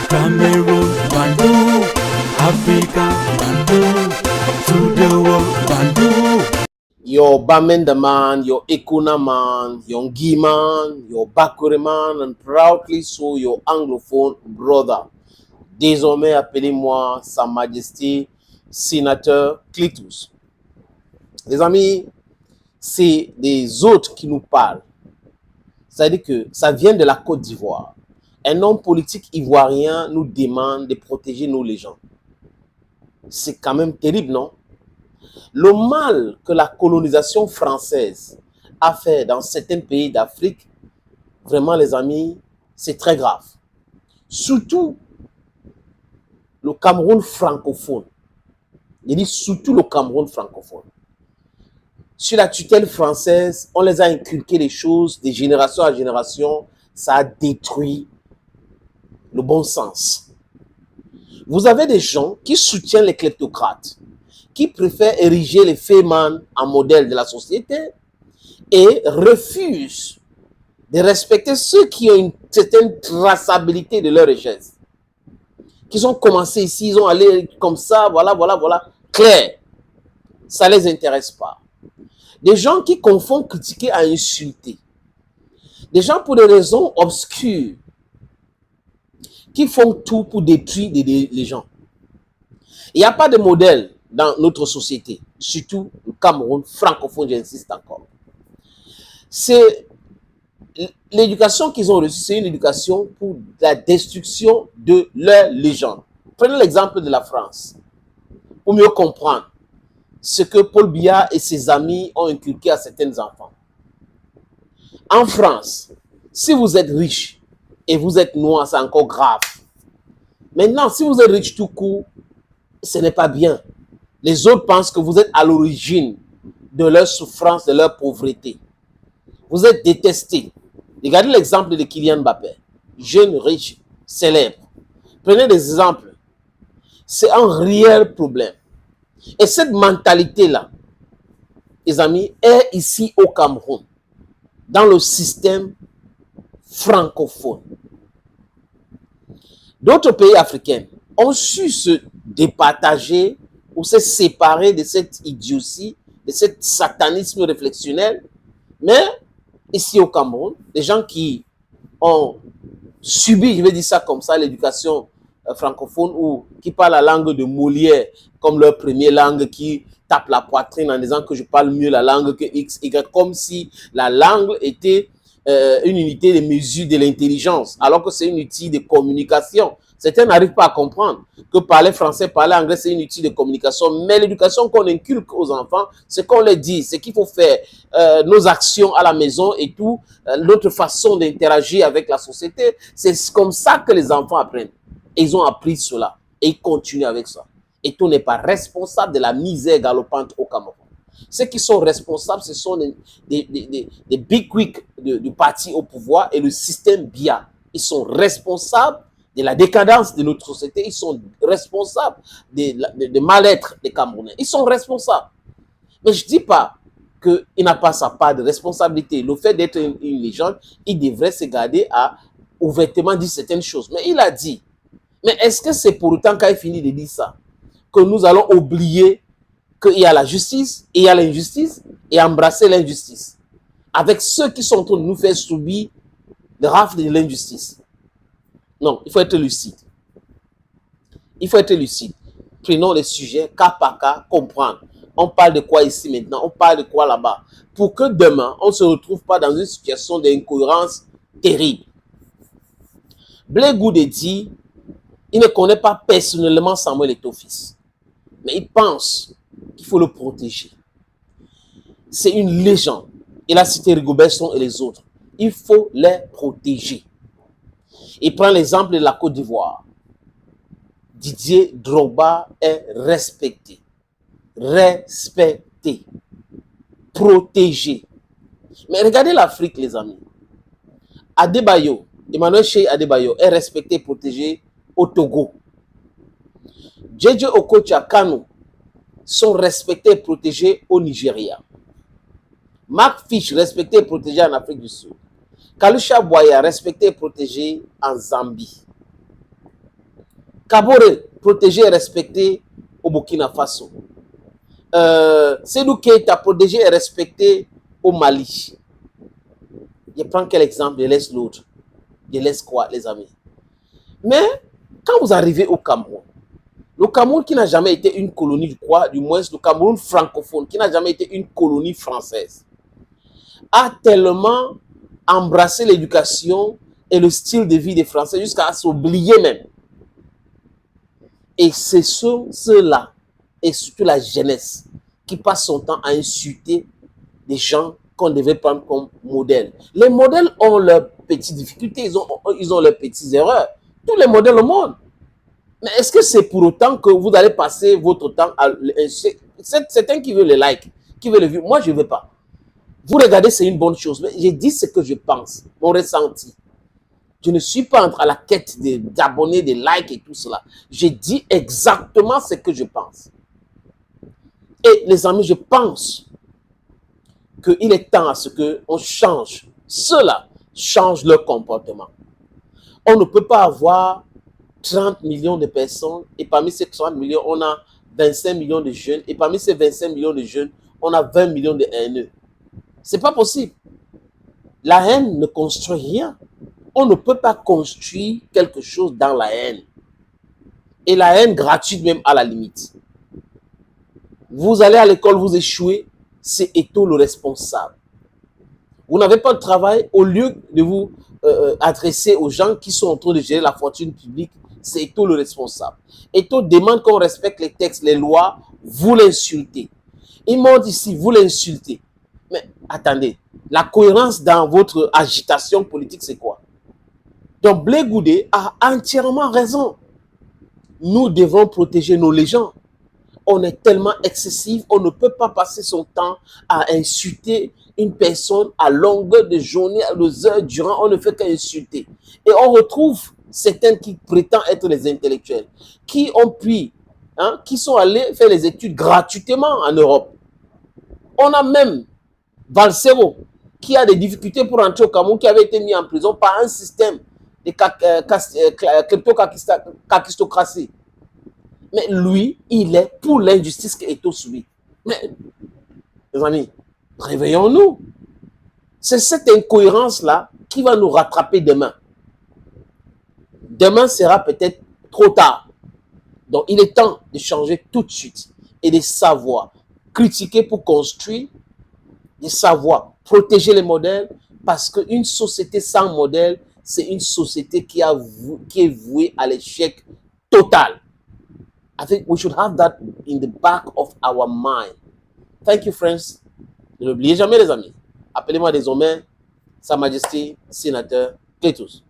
Cameroon, Bandung, Africa, Bandung, to the world, Bandung. Your Bamenda man, your Ekuna man, your Ngi man, your Bakure man, and proudly so your anglophone brother. Désormais, appelez-moi Sa Majesté Sénateur Clitus. Les amis, c'est des autres qui nous parlent. C'est-à-dire que ça vient de la Côte d'Ivoire. Un homme politique ivoirien nous demande de protéger nos légendes. C'est quand même terrible, non? Le mal que la colonisation française a fait dans certains pays d'Afrique, vraiment les amis, c'est très grave. Surtout le Cameroun francophone. Je dis surtout le Cameroun francophone. Sur la tutelle française, on les a inculqué les choses de génération à génération. Ça a détruit le bon sens. Vous avez des gens qui soutiennent les kleptocrates, qui préfèrent ériger les Feyman en modèle de la société et refusent de respecter ceux qui ont une certaine traçabilité de leur richesse. Qu'ils ont commencé ici, ils ont allé comme ça, voilà. Clair, ça ne les intéresse pas. Des gens qui confondent critiquer à insulter. Des gens pour des raisons obscures qui font tout pour détruire les gens. Il n'y a pas de modèle dans notre société, surtout le Cameroun francophone, j'insiste encore. C'est l'éducation qu'ils ont reçue, c'est une éducation pour la destruction de leur légende. Prenez l'exemple de la France, pour mieux comprendre ce que Paul Biya et ses amis ont inculqué à certains enfants. En France, si vous êtes riche et vous êtes noir, c'est encore grave. Maintenant, si vous êtes riche tout court, ce n'est pas bien. Les autres pensent que vous êtes à l'origine de leur souffrance, de leur pauvreté. Vous êtes détesté. Regardez l'exemple de Kylian Mbappé, jeune, riche, célèbre. Prenez des exemples. C'est un réel problème. Et cette mentalité-là, les amis, est ici au Cameroun, dans le système francophone. D'autres pays africains ont su se départager ou se séparer de cette idiotie, de ce satanisme réflexionnel. Mais ici au Cameroun, les gens qui ont subi, je vais dire ça comme ça, l'éducation francophone ou qui parlent la langue de Molière comme leur première langue, qui tapent la poitrine en disant que je parle mieux la langue que X, Y, comme si la langue était une unité de mesure de l'intelligence, alors que c'est une outil de communication. Certains n'arrivent pas à comprendre que parler français, parler anglais, c'est une outil de communication. Mais l'éducation qu'on inculque aux enfants, c'est qu'on leur dit, c'est qu'il faut faire nos actions à la maison et tout, notre façon d'interagir avec la société. C'est comme ça que les enfants apprennent. Et ils ont appris cela et ils continuent avec ça. Et tout n'est pas responsable de la misère galopante au Cameroun. Ceux qui sont responsables, ce sont des big wigs du parti au pouvoir et le système BIA. Ils sont responsables de la décadence de notre société. Ils sont responsables de mal-être des Camerounais. Ils sont responsables. Mais je ne dis pas qu'il n'a pas sa part de responsabilité. Le fait d'être une légende, il devrait se garder à ouvertement dire certaines choses. Mais il a dit, mais est-ce que c'est pour autant qu'il finit de dire ça, que nous allons oublier qu'il y a la justice et il y a l'injustice et embrasser l'injustice avec ceux qui sont en train de nous faire subir le rafle de l'injustice? Non, il faut être lucide. Il faut être lucide. Prenons les sujets cas par cas, comprendre. On parle de quoi ici maintenant, on parle de quoi là-bas, pour que demain, on ne se retrouve pas dans une situation d'incohérence terrible. Blé Goudé dit, il ne connaît pas personnellement Samuel Eto'o-Fils, mais il pense qu'il faut le protéger. C'est une légende. Il a cité Rigobert Song et les autres. Il faut les protéger. Il prend l'exemple de la Côte d'Ivoire. Didier Drogba est respecté. Respecté. Protégé. Mais regardez l'Afrique, les amis. Adebayo, Emmanuel Shea Adebayo est respecté et protégé au Togo. JJ Okocha, Kanu sont respectés et protégés au Nigeria. Mark Fish, respecté et protégé en Afrique du Sud. Kalusha Boya, respecté et protégé en Zambie. Kabore, protégé et respecté au Burkina Faso. Sédou Keita, protégé et respecté au Mali. Je prends quel exemple, je laisse l'autre. Je laisse quoi, les amis? Mais quand vous arrivez au Cameroun, le Cameroun qui n'a jamais été une colonie du quoi, du moins le Cameroun francophone, qui n'a jamais été une colonie française, a tellement embrassé l'éducation et le style de vie des Français jusqu'à s'oublier même. Et c'est ceux-là, et surtout la jeunesse, qui passe son temps à insulter des gens qu'on devait prendre comme modèle. Les modèles ont leurs petites difficultés, ils ont leurs petites erreurs. Tous les modèles au monde. Mais est-ce que c'est pour autant que vous allez passer votre temps à... C'est un qui veut le like, qui veut le view. Moi, je ne veux pas. Vous regardez, c'est une bonne chose. Mais j'ai dit ce que je pense, mon ressenti. Je ne suis pas à la quête d'abonnés, de likes et tout cela. J'ai dit exactement ce que je pense. Et les amis, je pense qu'il est temps à ce qu'on change. Ceux-là changent leur comportement. On ne peut pas avoir 30 millions de personnes et parmi ces 30 millions, on a 25 millions de jeunes et parmi ces 25 millions de jeunes, on a 20 millions de haineux. C'est pas possible. La haine ne construit rien. On ne peut pas construire quelque chose dans la haine. Et la haine gratuite même à la limite. Vous allez à l'école, vous échouez, c'est Eto'o le responsable. Vous n'avez pas de travail, au lieu de vous adresser aux gens qui sont en train de gérer la fortune publique, c'est Eto'o le responsable. Eto'o demande qu'on respecte les textes, les lois, vous l'insultez. Il montre ici, vous l'insultez. Mais attendez, la cohérence dans votre agitation politique, c'est quoi? Donc Blé Goudé a entièrement raison. Nous devons protéger nos légendes. On est tellement excessif, on ne peut pas passer son temps à insulter une personne à longueur de journée, à 2 heures durant, on ne fait qu'insulter. Et on retrouve certains qui prétendent être les intellectuels, qui ont pu, qui sont allés faire les études gratuitement en Europe. On a même Valsero, qui a des difficultés pour entrer au Cameroun, qui avait été mis en prison par un système de kleptocratie. Mais lui, il est pour l'injustice qui est au subit. Mais, les amis, réveillons-nous. C'est cette incohérence-là qui va nous rattraper demain. Demain sera peut-être trop tard. Donc, il est temps de changer tout de suite et de savoir critiquer pour construire, de savoir protéger les modèles, parce qu'une société sans modèle, c'est une société qui est vouée à l'échec total. I think we should have that in the back of our mind. Thank you, friends. Ne l'oubliez jamais, les amis. Appelez-moi désormais Sa Majesté Sénateur Clétus.